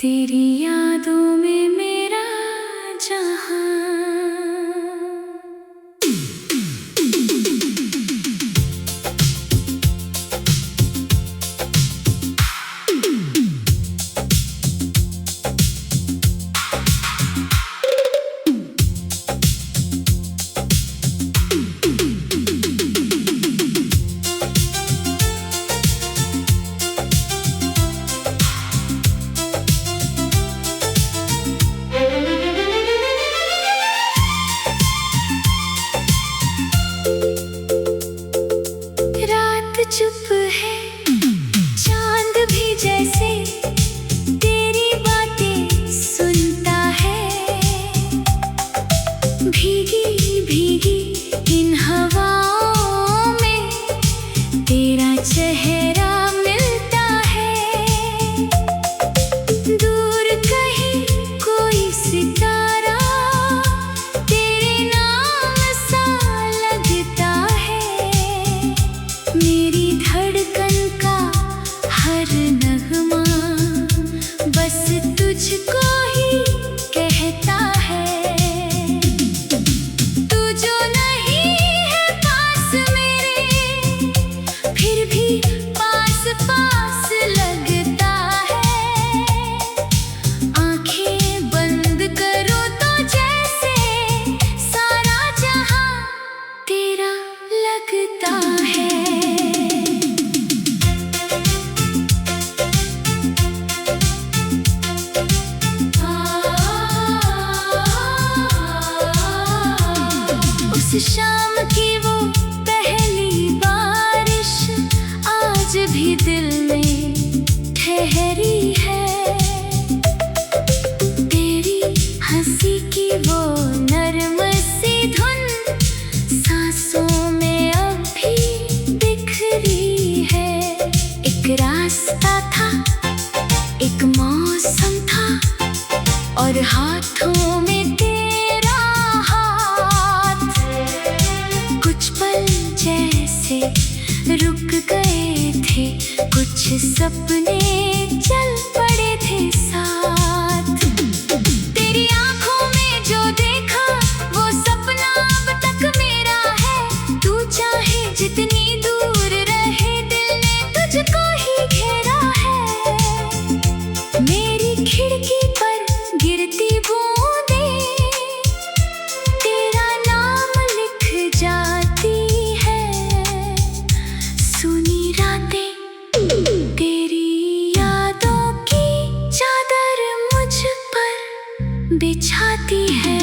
तेरी यादों में मेरा जहां। चुप है चांद भी जैसे तेरी बातें सुनता है। भीगी भीगी इन हवाओं में तेरा चेहरा मिलता है। दूर कहीं कोई सितारा तेरे नाम सा लगता है। मेरी धड़कन का हर नगमा बस तुझको ही कहता है। तू जो नहीं है पास मेरे फिर भी पास पास लगता है। आंखें बंद करो तो जैसे सारा जहां तेरा लगता है। उस शाम की वो पहली बारिश आज भी दिल में ठहरी है। तेरी हंसी की वो नरम सी धुन सांसों में अब भी बिखरी है। एक रास्ता था, एक मौसम था और हाथों में तेरा हाथ। कुछ पल जैसे रुक गए थे, कुछ सपने चल पड़े थे साथ। तेरी आंखों में जो देखा वो सपना अब तक मेरा है। तू चाहे जितनी दूर रहे दिल ने तुझको ही घेरा है। मेरी खिड़की पर गिरती बूंदें तेरा नाम लिख जाती है। सुनी रातें तेरी यादों की चादर मुझ पर बिछाती है।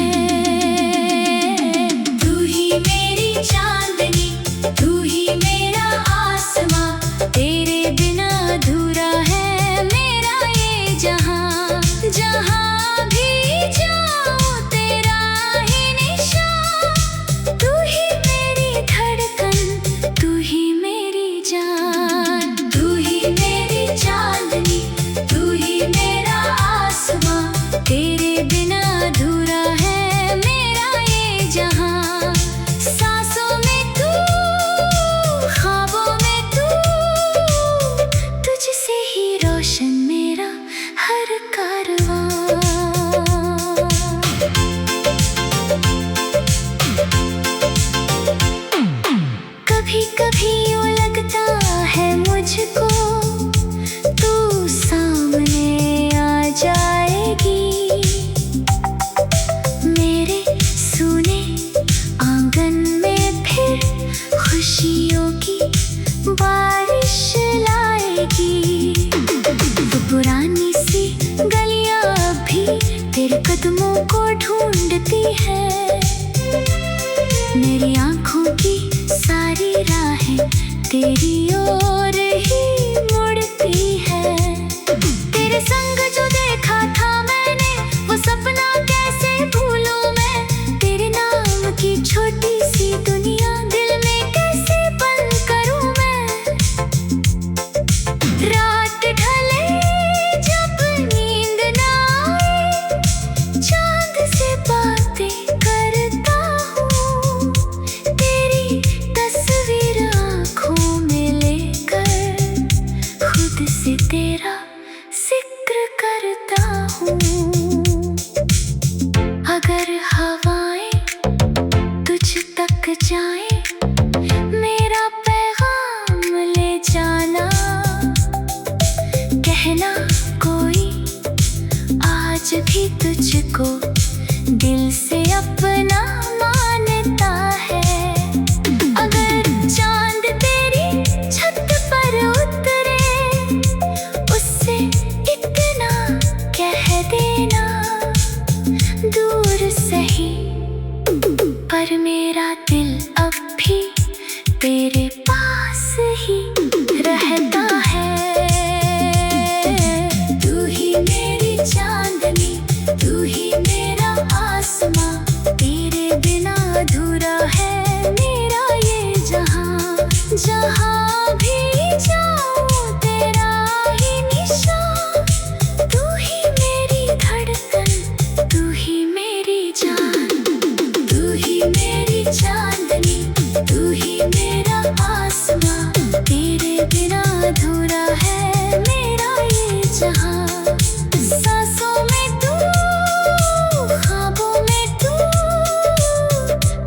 तू ही मेरी चांदनी, तू ही मेरा आसमां, तेरे बिना अधूरा है मेरा ये जहां। जहां भी जाऊं तेरा ही निशान। तू ही मेरी धड़कन, तू ही मेरी जान। तू ही मेरी चांदनी, तू ही मेरा आसमां, तेरे बिना अधूरा है मेरा ये जहां। सांसों में तू, ख्वाबों में तू, तुझसे ही रोशन मेरा हर कारवां। कभी कभी यूं लगता है मुझको तू सामने आ जाएगी। मेरे सूने आंगन में फिर खुशियों की बारिश लाएगी। तो पुरानी सी गलियां भी तेरे कदमों को ढूंढती है। मेरी आंखों की सारी राहें तेरी ओर ही मुड़ती है। तेरे संग जो देखा था मैंने वो सपना कैसे भूलूं मैं। तेरे नाम की छोटी सी दुनिया दिल में कैसे बंद करूं मैं। रात ढले जब नींद ना आए, चांद से बातें करता हूँ। तेरी तस्वीर आँखों में लेकर खुद से तेरा जिक्र करता हूँ। अगर हवाएं तुझ तक जाएं, मेरा पैगाम ले जाना। कहना कोई आज भी तुझको दिल से अपना मानता है। अगर चांद तेरी छत पर उतरे, उससे इतना कह देना, दूर सही पर मेरा दिल अब भी तेरे पास ही रहता है। तू ही मेरी चांदनी, तू ही मेरा आसमां, तेरे बिना अधूरा है मेरा ये जहां। जहां भी जाऊं तेरा ही निशान, तू ही मेरी धड़कन, तू ही मेरी जान। तू ही मेरी चांदनी, तू ही मेरा आसमां, तेरे बिना अधूरा है मेरा ये जहां। सांसों में तू, ख्वाबों में तू,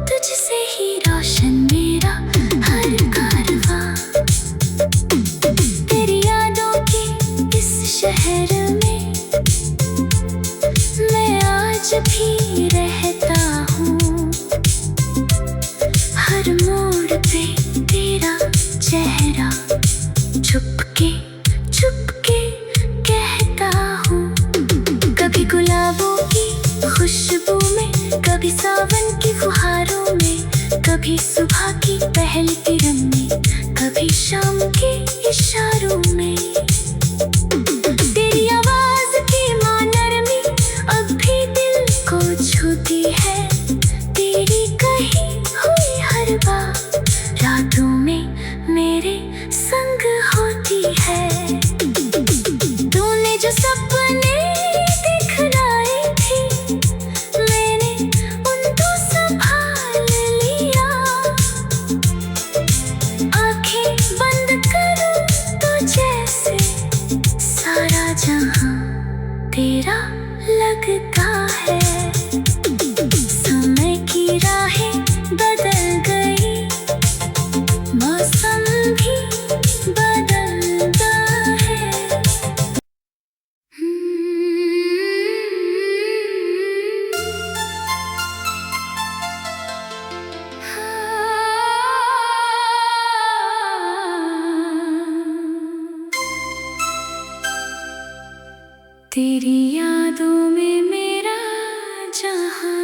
तुझसे ही रोशन मेरा हर कारवां। तेरी यादों के इस शहर में मैं आज भी रहता हूँ। हर मोड़ पे तेरा चेहरा छुपके छुपके कहता हूँ। कभी गुलाबों की खुशबू में, कभी सावन की फुहारों में, कभी सुबह की पहली किरण में, कभी शाम के इशारों में। तेरी आवाज की माँ नरमी अब भी दिल को छूती है। तेरी कही हुई हर बात रातों में मेरे संग होती है। तूने जो सपने दिखलाए थे, मैंने उनको संभाल लिया। आंखें बंद करूं तो जैसे सारा जहां तेरा लगता है। समय की राहें बदल गई, मौसम भी बदलता है। तेरी यादों में मेरा जहां।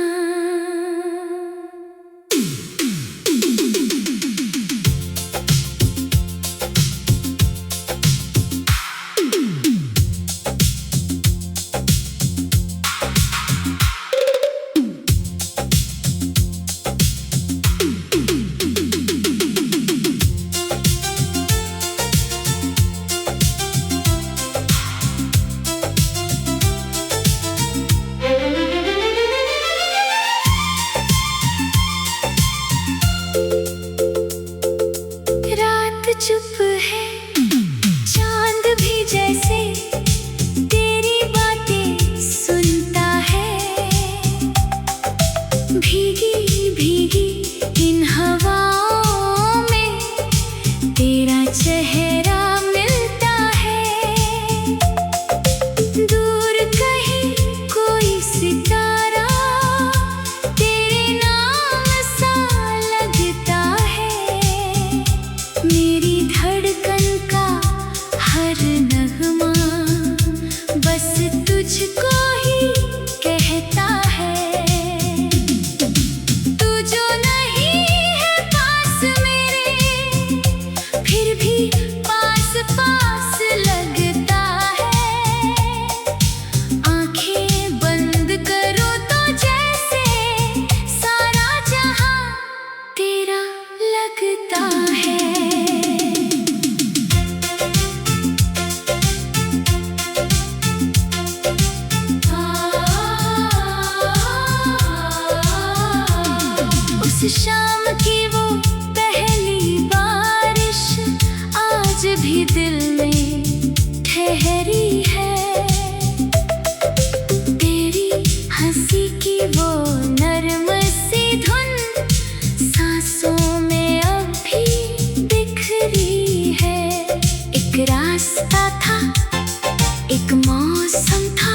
एक मौसम था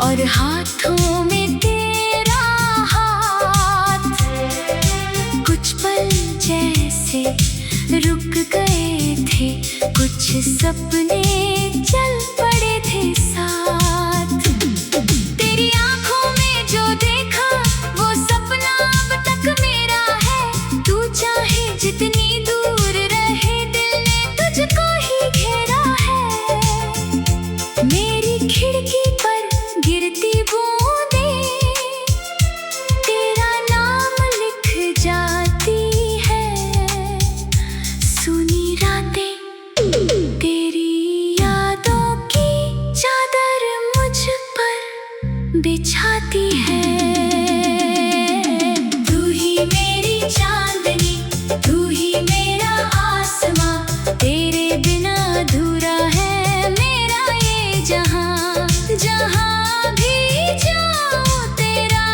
और हाथों में तेरा हाथ, कुछ पल जैसे रुक गए थे, कुछ सपने चल पड़े थे साथ। तेरी आंखों में जो देखा वो सपना अब तक मेरा है। तू चाहे जितनी दूर रहे, दिल ने तुझको ही घेरा है। मेरी खिड़की पर गिरती बूंदें तेरा नाम लिख जाती है। सुनी रातें तेरी यादों की चादर मुझ पर बिछाती है। तू ही मेरी चांदनी, तू ही मेरा आसमां, तेरे बिना अधूरा है मेरा ये जहां। जहां भी जाऊं तेरा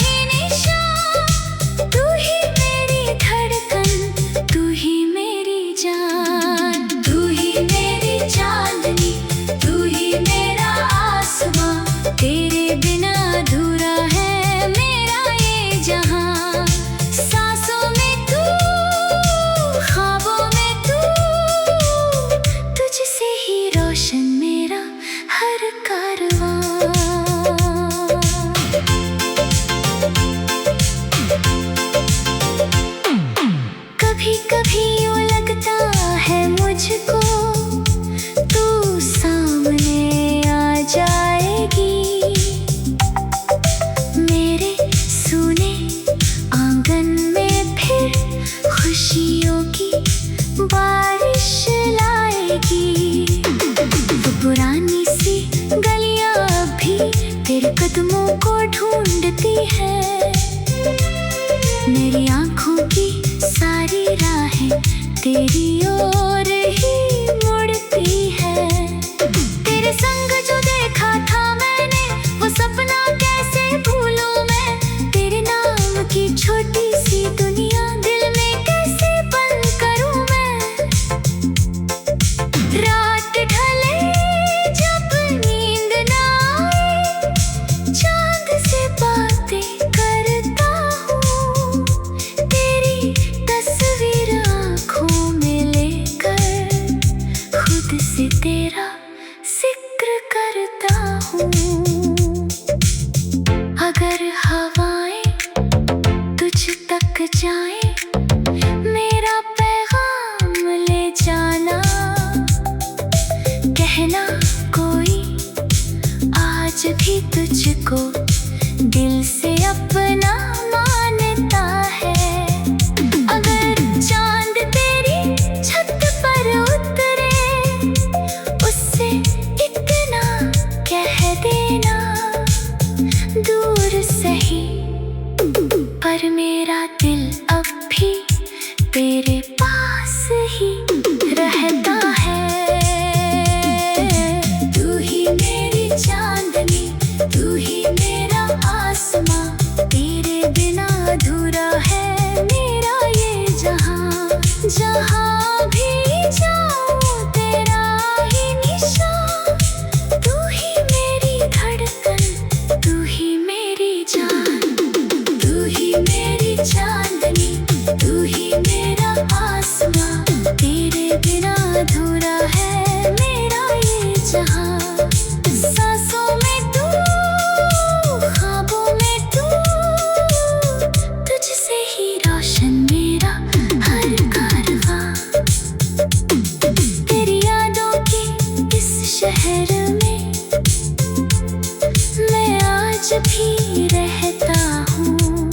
ही निशान, तू ही मेरी धड़कन, तू ही मेरी जान। तू ही मेरी चांदनी, तू ही मेरा आसमां, तेरे बिना अधूरा है मेरा ये जहां। सांसों में तू, ख्वाबों में तू, तुझसे ही रोशन मेरा हर कारवां। कभी कभी यूं लगता है मुझको तू सामने आ जाएगी, मेरे सूने आंगन में फिर खुशियों की बारिश लाएगी। वो पुरानी सी गलियां भी तेरे कदमों को ढूंढती है। मेरी आंखों की सारी राहें तेरी ओर ही मुड़ती है। तेरे संग जो देखा था मैंने वो सपना कैसे भूलूं मैं। तेरे नाम की छोटी सी दुनिया दिल में कैसे बंद करूं मैं। रात ढले जब नींद ना आए, चांद से बातें करता हूँ, तेरी तस्वीर आँखों में लेकर खुद से तेरा जिक्र करता हूँ। अगर हवाएं तुझ तक जाएं, मेरा पैगाम ले जाना। कहना कोई आज भी तुझको दिल से अपना मानता है। अगर चांद तेरी छत पर उतरे, उससे इतना कह देना, दूर सही पर मेरा दिल अब भी तेरे पास ही रहता है। तू ही मेरी चांदनी, तू ही मेरा आसमां, तेरे बिना अधूरा है मेरा ये जहां। जहां भी जाऊं तेरा ही निशान, तू ही मेरी धड़कन, तू ही मेरी जान। तू ही मेरी चांदनी, तू ही मेरा आसमां, तेरे बिना अधूरा है मेरा ये जहां। सांसों में तू, ख्वाबों में तू, तुझसे ही रोशन मेरा हर कारवां। तेरी यादों के इस शहर में मैं आज भी रहता हूँ।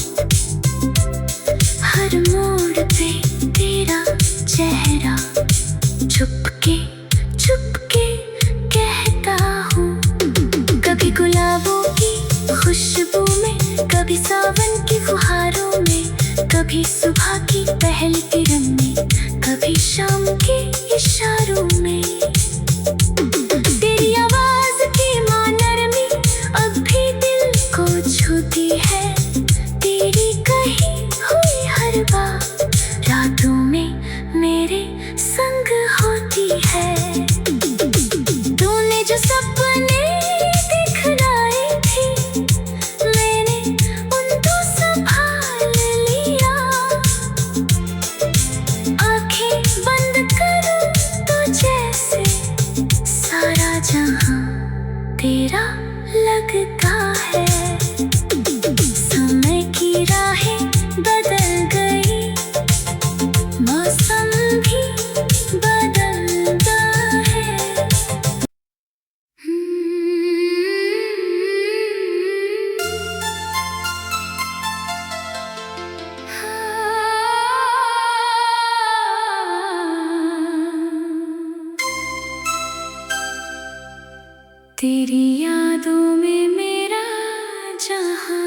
हर मोड़ पे तेरा चेहरा छुपके छुपके कहता हूँ। कभी गुलाबों की खुशबू में, कभी सावन की फुहारों में, कभी सुबह की पहली किरण में, कभी शाम के इशारों में। तेरी आवाज की माँ नरमी अब भी दिल को छूती है। तेरी कही हुई हर बात रातों में मेरे संग होती है। तूने जो सब तेरा लगता है। समय की राहें बदल गई, मौसम भी बदलता है। तेरी यादों में मेरा जहां।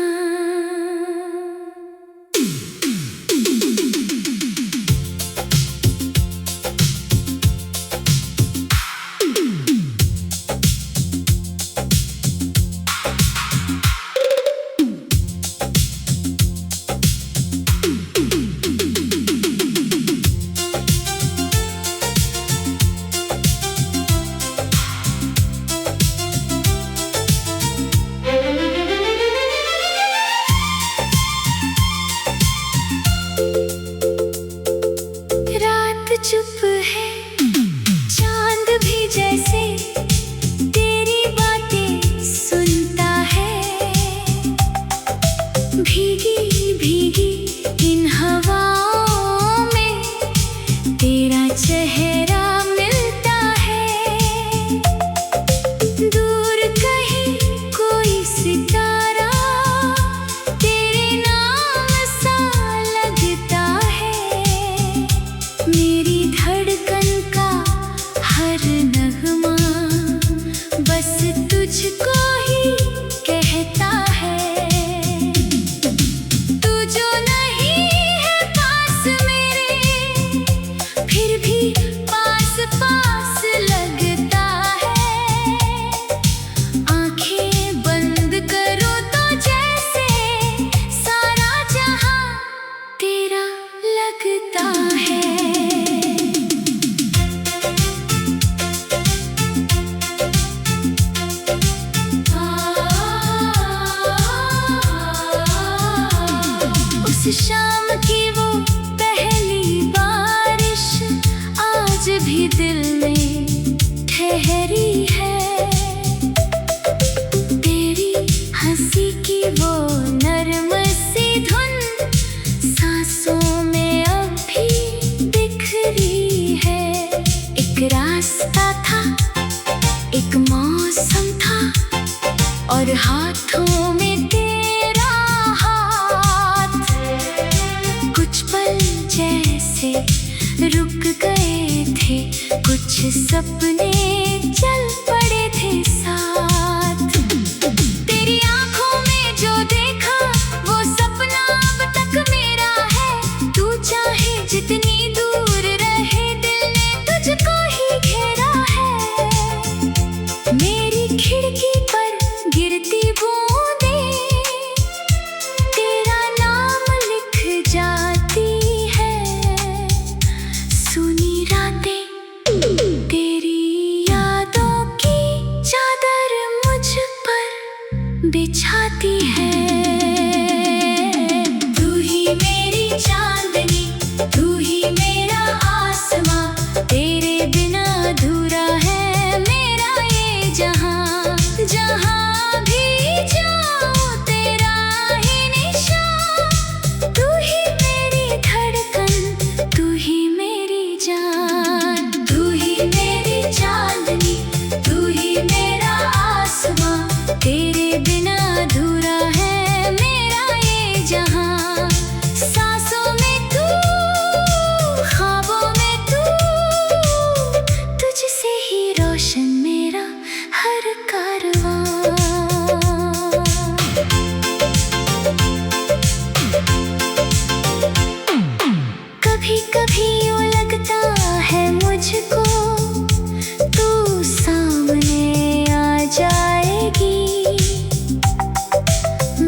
चुप है चांद भी जैसे तेरी बातें सुनता है। भीगी भीगी इन हवाओं में तेरा चेहरा मिलता है। दूर कहीं कोई सितारा तेरे नाम सा लगता है। मेरी धड़कन का हर नगमा बस तुझको ही कहता है। तू जो नहीं है पास मेरे, फिर भी पास पास लगता है। आंखें बंद करो तो जैसे सारा जहां तेरा लगता है। उस शाम की वो पहली बारिश आज भी दिल में ठहरी है। तेरी हंसी की वो नरम सी धुन सांसों में अब भी बिखरी है। एक रास्ता था, एक मौसम था, और हाथों में तेरा हाथ। कुछ पल जैसे रुक गए थे, कुछ सपने चल पड़े थे साथ। तेरी आंखों में जो देखा वो सपना अब तक मेरा है। तू चाहे जितनी दूर रहे, दिल ने तुझको ही घेरा है। मेरी खिड़की पर गिरती बूंदें तेरा नाम लिख जाती है। सुनी रातें तेरी यादों की चादर मुझ पर बिछाती है। तू ही मेरी चांदनी, तू ही मेरा आसमां, तेरे बिना अधूरा है मेरा ये जहां। जहां भी जाऊं तेरा ही निशान। तू ही मेरी धड़कन, तू ही मेरी जान। तू ही मेरी चांदनी, तू ही मेरा आसमां, तेरे बिना अधूरा है मेरा ये जहां। सांसों में तू, ख्वाबों में तू, तुझसे ही रोशन मेरा हर कारवां। कभी कभी यूं लगता है मुझको तू सामने आ जाएगी।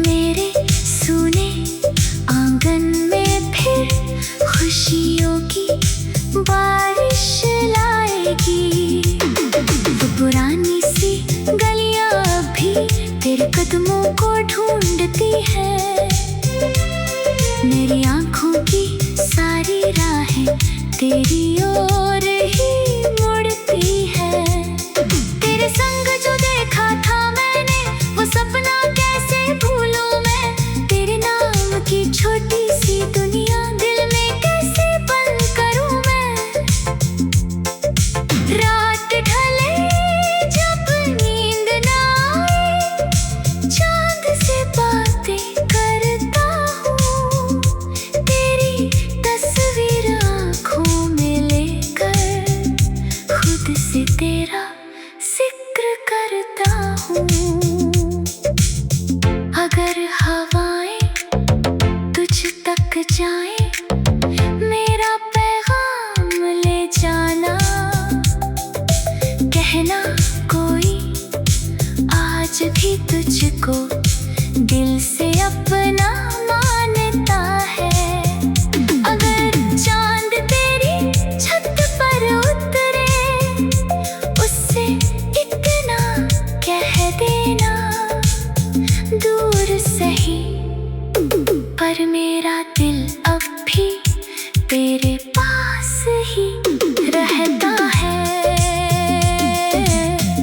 मेरे सुने आंगन में फिर खुशियों की बारिश लाएगी। वो पुरानी सी गलियां भी तेरे कदमों को ढूंढती है। मेरी आंखों की सारी राहें तेरी ओर ही मुड़ती है। तेरे संग जो देखा था हूँ। अगर हवाएं तुझ तक जाएं, मेरा पैगाम ले जाना। कहना कोई आज भी तुझको दिल से अपना मानता है। अगर चांद तेरी छत पर उतरे, उससे इतना कह देना, दूर सही पर मेरा दिल अब भी तेरे पास ही रहता है।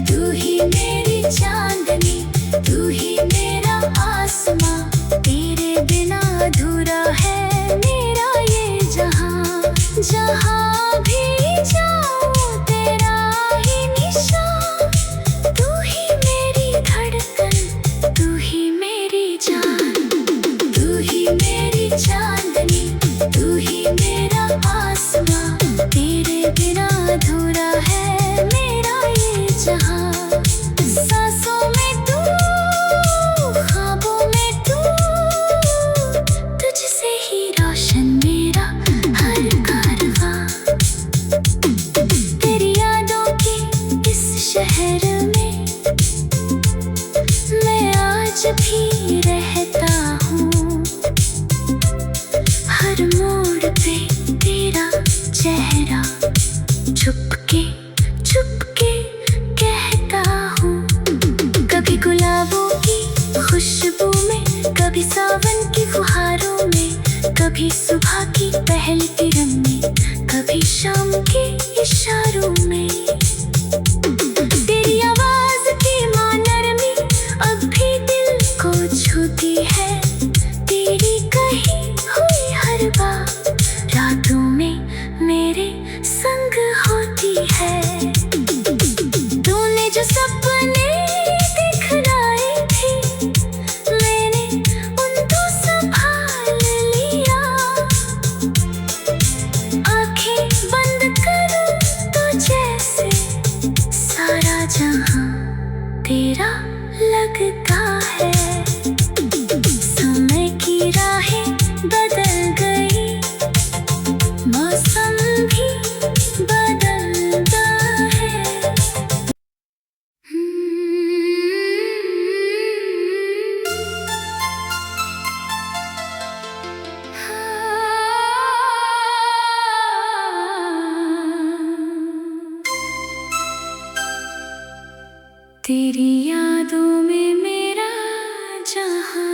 तू ही मेरी चांदनी, तू ही मेरा आसमां, तेरे बिना अधूरा है मेरा ये जहां। जहां भी जाऊं तेरा ही निशान, तू ही मेरी धड़कन, तू ही मेरी जान। तू ही मेरी चांदनी, तू ही मेरा आसमां, तेरे बिना अधूरा है मेरा ये जहां। सांसों में तू, ख्वाबों में तू, तुझसे ही रोशन मेरा हर कारवां। तेरी यादों के इस शहर में मैं आज भी रहता हूँ। हर मोड़ पे तेरा चेहरा छुपके छुपके कहता हूँ। कभी गुलाबों की खुशबू में, कभी सावन की फुहारों में, कभी सुबह की पहली किरण में, कभी शाम के इशारों में। तेरी आवाज की माँ नरमी अब भी दिल को छूती है। तेरी कही हुई हर बात रातों में मेरे संग होती है। तूने जो सपने दिखलाए थे, मैंने उनको संभाल लिया। आंखें बंद करूं तो जैसे सारा जहां तेरा लगता है। समय की राहें बदल गई, मौसम भी बदलता है। तेरी यादों में मेरा जहां।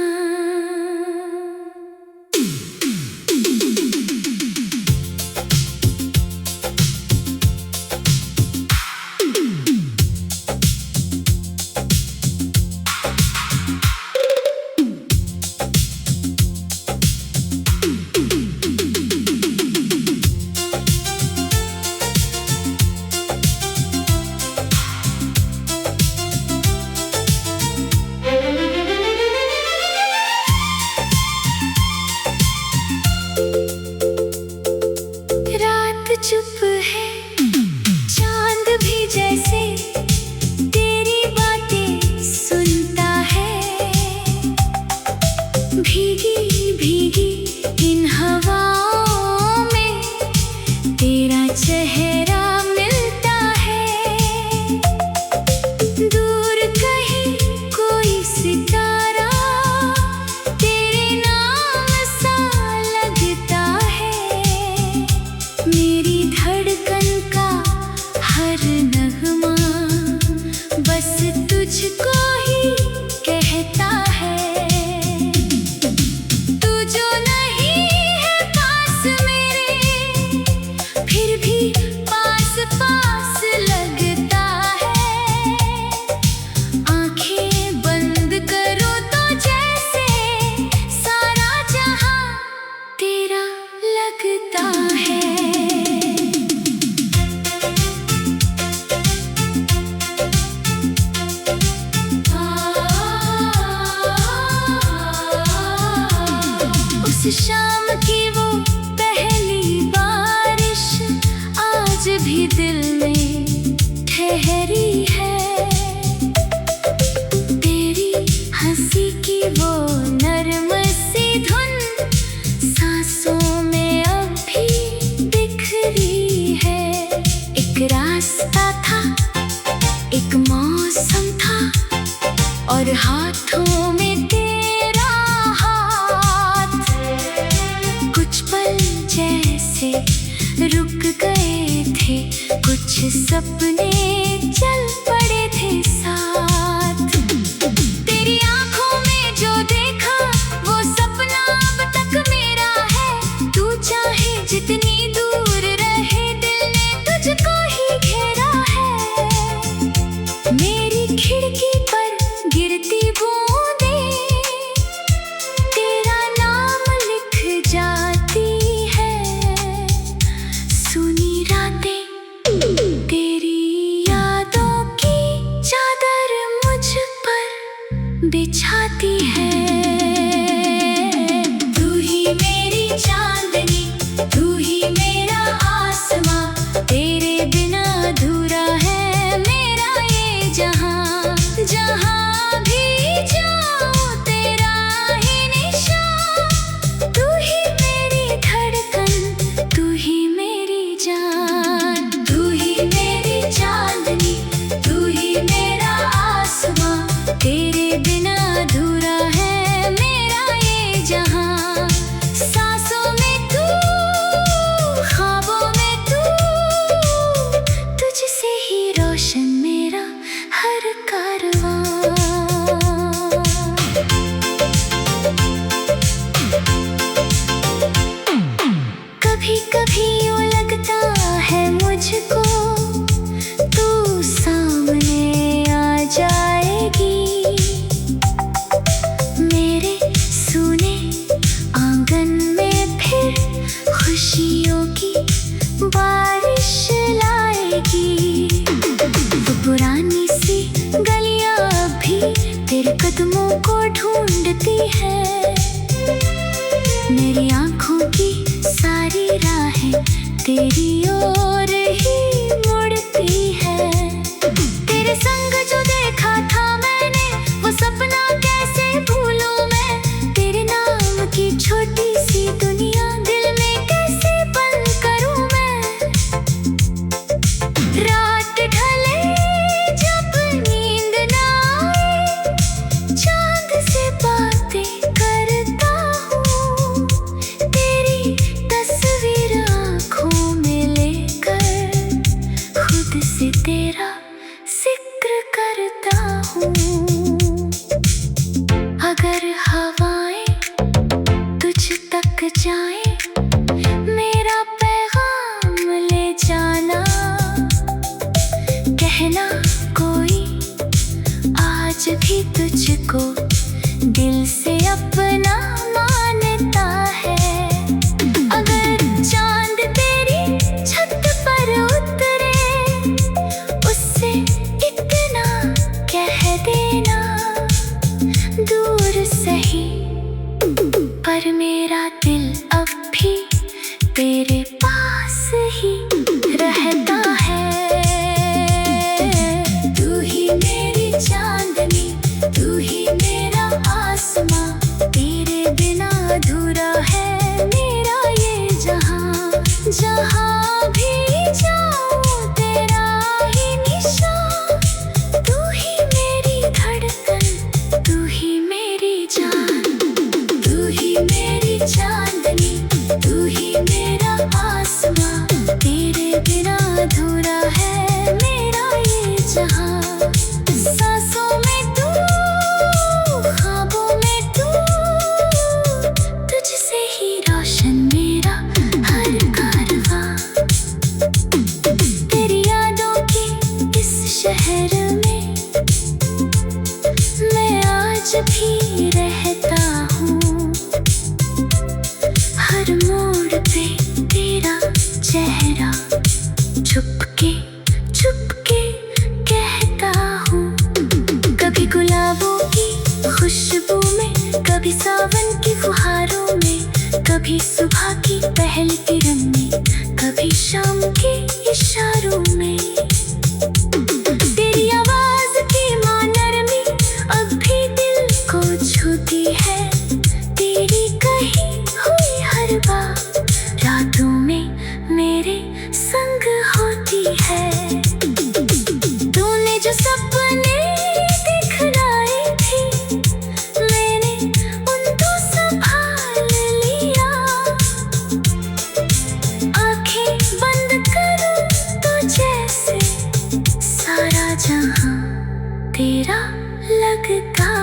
रात चुप है, चांद भी जैसे तेरी बातें सुनता है। भीगी भीगी इन हवाओं में तेरा चेहरा मिलता है। दूर कहीं कोई सितारा तेरे नाम सा लगता है। मेरी धड़कन का हर नगमा बस तुझको ही कहता है। तू जो नहीं है पास मेरे, फिर भी पास पास लगता है। आंखें बंद करो तो जैसे सारा जहां तेरा लगता है। उस शाम की वो पहली बारिश आज भी दिल में ठहरी है। और हाथों में तेरा हाथ। कुछ पल जैसे रुक गए थे, कुछ सपने चल पड़े थे साथ। तेरी आंखों में जो देखा वो सपना अब तक मेरा है। तू चाहे जितनी दूर रहे, दिल ने तुझको ही घेरा है। मेरी खिड़की पर गिरती बूंदें तेरा नाम लिख जाती है। सुनी रातें तेरी यादों की चादर मुझ पर बिछाती है। तू ही मेरी चांदनी, तू ही मेरा आसमां, तेरे बिना अधूरा है मेरा ये जहां। जहां भी जाऊं तेरा ही निशान। तू ही मेरी धड़कन, तू ही मेरी जान। तू ही मेरी चांदनी, तू ही मेरा आसमां, तेरे बिना अधूरा है मेरा ये जहां। सांसों में तू, ख्वाबों में तू, तुझसे ही रोशन मेरा हर कारवां। कभी कभी यूं लगता है मुझको तू सामने आ जाएगी। मेरे सूने आंगन में फिर खुशियों की बारिश लाएगी। वो पुरानी सी गलियां भी तेरे कदमों को ढूंढती है। मेरी आंखों की सारी राहें तेरी ओर ही मुड़ती है। तेरे संग जो देखा था मैंने वो सपना कैसे भूलूं मैं। तेरे नाम की छोटी सी दुनिया दिल में कैसे बंद करूं मैं। रात ढले जब नींद ना आए, चांद से बातें करता हूँ। तेरी तस्वीर आँखों में लेकर खुद से तेरा जिक्र करता हूँ। अगर हवाएं तुझ तक जाएं, मेरा पैगाम ले जाना। कहना कोई आज भी तुझको दिल से अपना मानता है। अगर चांद तेरी छत पर उतरे, उससे इतना कह देना। दूर सही पर मेरा दिल अब भी तेरे पास ही रहता है। तू ही मेरी चांदनी, तू ही मेरा आसमां, तेरे बिना अधूरा है मेरा ये जहां। जहां भी जाऊं तेरा ही निशान। तू ही मेरी धड़कन, तू ही मेरी जान। तू ही मेरी चांदनी, तू ही मेरा आसमां, तेरे बिना अधूरा है मेरा ये जहां। सांसों में तू, ख्वाबों में तू, तुझसे ही रोशन मेरा हर कारवां। तेरी यादों के इस शहर में मैं आज भी रहता हूँ। हर मोड़ पे तेरा चेहरा चुपके चुपके कहता हूँ। कभी गुलाबों की खुशबू में, कभी सावन की फुहारों में, कभी सुबह की पहली किरण में, कभी शाम के इशारों में। तेरी आवाज की माँ नरमी अब भी दिल को छूती है। तेरी कही हुई हर बात रातों में मेरे संग होती है। तूने जो सपने दिखलाए थे लगता